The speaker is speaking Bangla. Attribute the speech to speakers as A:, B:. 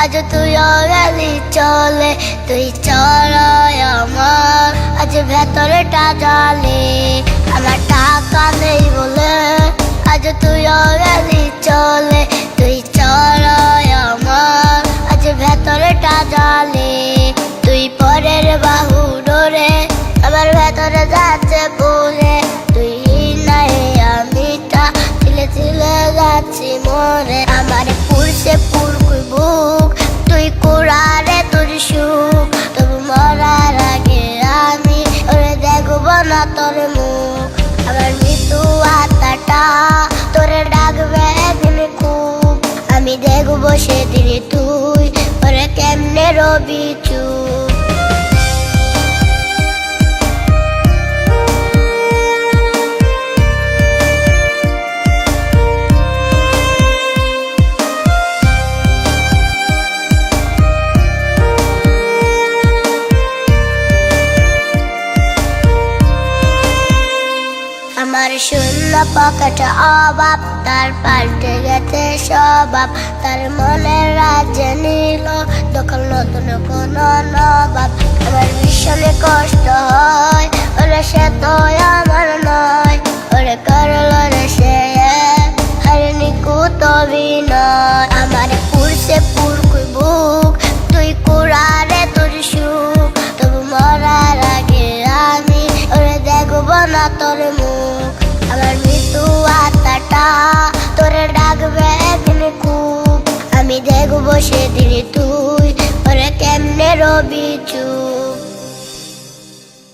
A: আজ তুইও গেলি চলে, তুই চড়াই আমার আজ ভেতরটা জ্বলে। আমার টাকা নেই বলে আজ তুইও গেলি চলে, তুই চড়াই আমার আজ ভেতরটা জ্বলে। তুই পরের বাহু ডোরে আমার ভেতরে যাচ্ছে বলে, তুই নাই আমিটা তিলে তিলে যাচ্ছি মরে। আমার পুরছে পুরকুই বুক, তুই কোড়ারে তোর সুখ, তবু মরার আগে আমি ওরে দেখব না তোর মুখ। আমার মৃত্যু আত্মাটা তোরে ডাকবে একদিন খুব, আমি দেখবো সেদিন তুই ওরে কেমনে রবি চুপ। আমার শূন্য পকেটে অভাব, তার পাল্টে গেছে স্বভাব। তার মনের রাজ্যে নিল দখল নতুন কোন নবাব। আমার ভীষণে কষ্ট হয় ওরে সে তো আমার নয়, ওরে করলো রে সে হারিনি কুত অভিনয়। আমার পুরছে পুরকুই বুক, তুই কুড়ারে তোর সুখ, তবু মরার আগে আমি ওরে দেখবো না তোর মুখ। আমার মৃত্যু আত্মাটা তোরে ডাকবে একদিন খুব, আমি দেখবো সেদিন তুই ওরে কেমনে রবি চুপ।